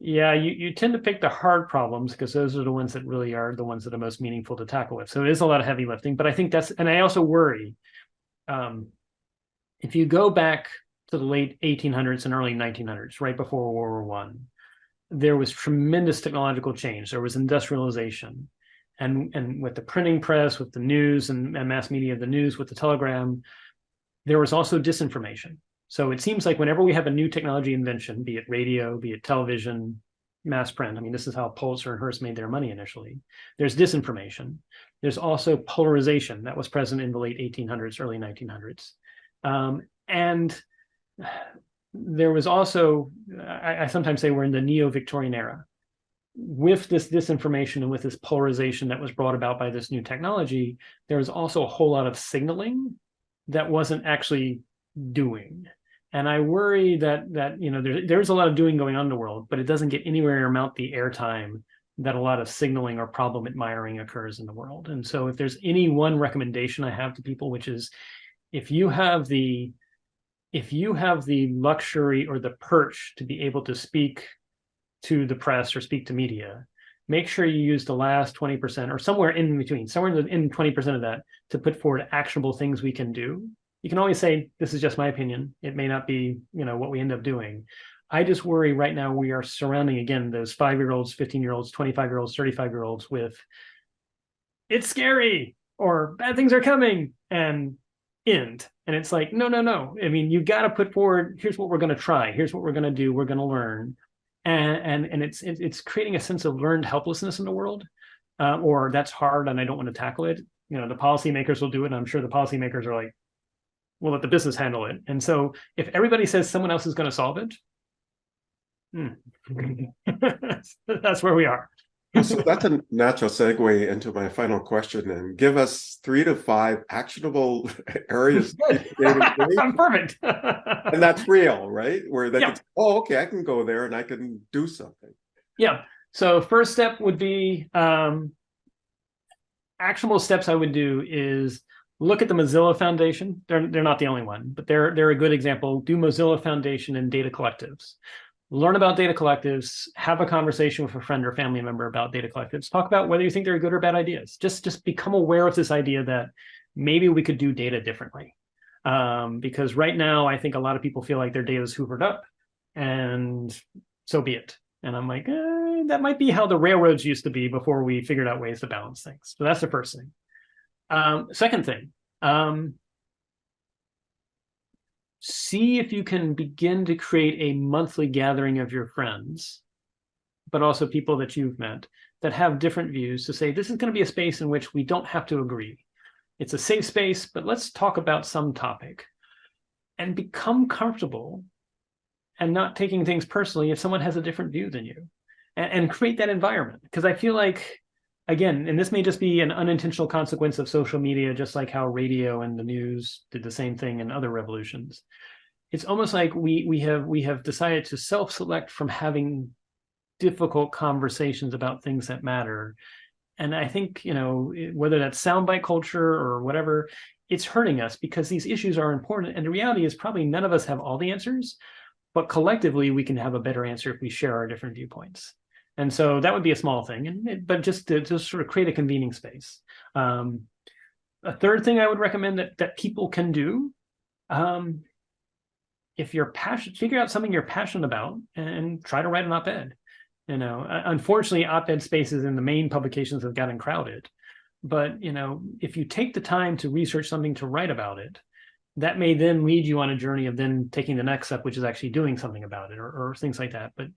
"Yeah, you tend to pick the hard problems because those are the ones that really are the ones that are most meaningful to tackle with." So it is a lot of heavy lifting, but I think and I also worry, if you go back to the late 1800s and early 1900s, right before World War I, there was tremendous technological change. There was industrialization. And with the printing press, with the news and mass media, the news, with the telegram, there was also disinformation. So it seems like whenever we have a new technology invention, be it radio, be it television, mass print, I mean, this is how Pulitzer and Hearst made their money initially. There's disinformation. There's also polarization that was present in the late 1800s, early 1900s. And there was also, I sometimes say we're in the neo-Victorian era. With this disinformation and with this polarization that was brought about by this new technology, there was also a whole lot of signaling that wasn't actually doing. And I worry that there's a lot of doing going on in the world, but it doesn't get anywhere near amount the airtime that a lot of signaling or problem admiring occurs in the world. And so if there's any one recommendation I have to people, which is if you have the luxury or the perch to be able to speak to the press or speak to media, make sure you use the last 20% or somewhere in between, somewhere in 20% of that, to put forward actionable things we can do. You can always say, this is just my opinion. It may not be, what we end up doing. I just worry right now we are surrounding, again, those 5-year-olds, 15-year-olds, 25-year-olds, 35-year-olds with, it's scary, or bad things are coming, and end. And it's like, no, no, no. I mean, you got to put forward, here's what we're going to try. Here's what we're going to do. We're going to learn. And it's creating a sense of learned helplessness in the world, or that's hard and I don't want to tackle it. You know, the policymakers will do it. And I'm sure the policymakers are like, we'll let the business handle it. And so if everybody says someone else is going to solve it, that's where we are. So that's a natural segue into my final question. And give us 3 to 5 actionable areas. I'm perfect. And that's real, right? Where they can, oh, okay, I can go there and I can do something. Yeah. So first step would be actionable steps I would do is look at the Mozilla Foundation. They're not the only one, but they're a good example. Do Mozilla Foundation and data collectives. Learn about data collectives, have a conversation with a friend or family member about data collectives. Talk about whether you think they're good or bad ideas. Just become aware of this idea that maybe we could do data differently. Because right now, I think a lot of people feel like their data is hoovered up, and so be it. And I'm like, that might be how the railroads used to be before we figured out ways to balance things. So that's the first thing. Second thing, see if you can begin to create a monthly gathering of your friends, but also people that you've met that have different views, to say, this is going to be a space in which we don't have to agree. It's a safe space, but let's talk about some topic, and become comfortable and not taking things personally if someone has a different view than you, and create that environment. Because I feel like, again, and this may just be an unintentional consequence of social media, just like how radio and the news did the same thing in other revolutions. It's almost like we have decided to self-select from having difficult conversations about things that matter. And I think, you know, whether that's soundbite culture or whatever, it's hurting us, because these issues are important. And the reality is probably none of us have all the answers, but collectively we can have a better answer if we share our different viewpoints. And so that would be a small thing, but just to sort of create a convening space. A third thing I would recommend that people can do, if you're passionate, figure out something you're passionate about and try to write an op-ed. You know, unfortunately, op-ed spaces in the main publications have gotten crowded. But, you know, if you take the time to research something to write about it, that may then lead you on a journey of then taking the next step, which is actually doing something about it, or things like that. But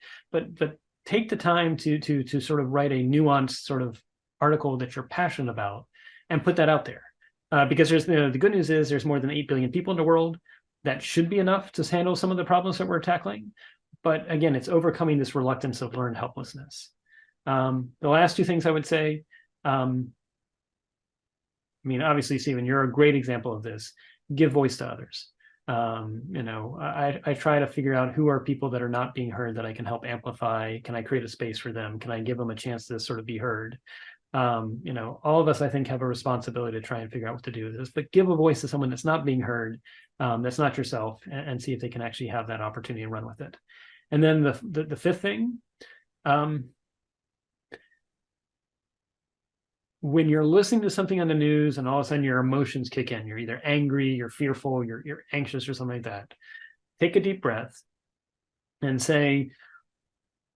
take the time to sort of write a nuanced sort of article that you're passionate about and put that out there. Because there's, you know, the good news is there's more than 8 billion people in the world. That should be enough to handle some of the problems that we're tackling. But again, it's overcoming this reluctance of learned helplessness. The last 2 things I would say, I mean, obviously, Stephen, you're a great example of this. Give voice to others. You know, I try to figure out who are people that are not being heard that I can help amplify. Can I create a space for them? Can I give them a chance to sort of be heard? You know, all of us, I think, have a responsibility to try and figure out what to do with this, but give a voice to someone that's not being heard, that's not yourself, and see if they can actually have that opportunity and run with it. And then the fifth thing, when you're listening to something on the news and all of a sudden your emotions kick in, you're either angry, you're fearful, you're anxious, or something like that, take a deep breath and say,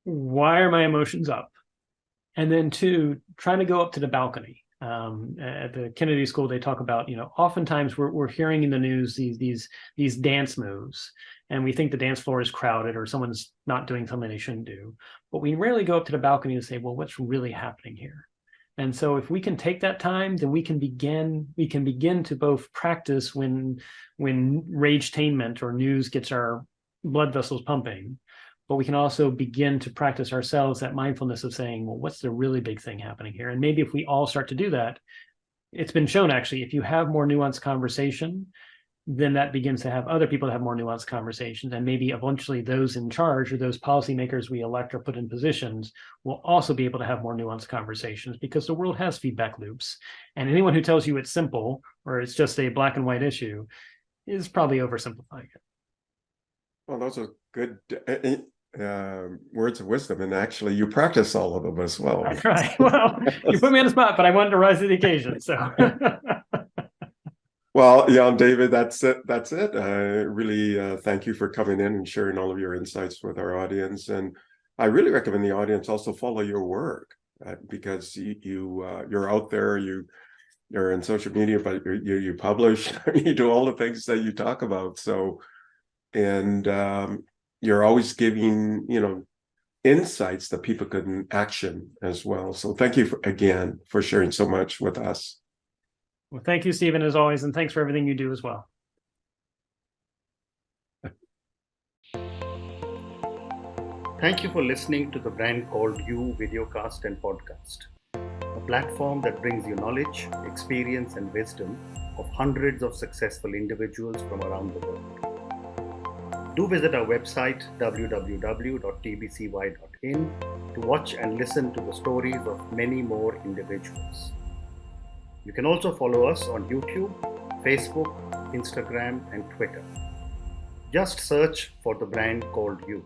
why are my emotions up? And then 2, try to go up to the balcony. At the Kennedy School, they talk about, you know, oftentimes we're hearing in the news these dance moves, and we think the dance floor is crowded or someone's not doing something they shouldn't do. But we rarely go up to the balcony and say, well, what's really happening here? And so if we can take that time, then we can begin to both practice when rage-tainment or news gets our blood vessels pumping, but we can also begin to practice ourselves that mindfulness of saying, well, what's the really big thing happening here? And maybe if we all start to do that, it's been shown actually, if you have more nuanced conversation, then that begins to have other people to have more nuanced conversations. And maybe eventually those in charge or those policymakers we elect or put in positions will also be able to have more nuanced conversations, because the world has feedback loops. And anyone who tells you it's simple or it's just a black and white issue is probably oversimplifying it. Well, those are good words of wisdom, and actually you practice all of them as well. I try. Well, you put me on the spot, but I wanted to rise to the occasion. So well, yeah, David, that's it. Really thank you for coming in and sharing all of your insights with our audience. And I really recommend the audience also follow your work, because you're out there, or in social media, but you publish, you do all the things that you talk about. So, and you're always giving, insights that people can action as well. So thank you again for sharing so much with us. Well, thank you, Stephen, as always, and thanks for everything you do as well. Thank you for listening to the Brand Called You videocast and podcast, a platform that brings you knowledge, experience, and wisdom of hundreds of successful individuals from around the world. Do visit our website www.tbcy.in to watch and listen to the stories of many more individuals. You can also follow us on YouTube, Facebook, Instagram, and Twitter. Just search for the Brand Called You.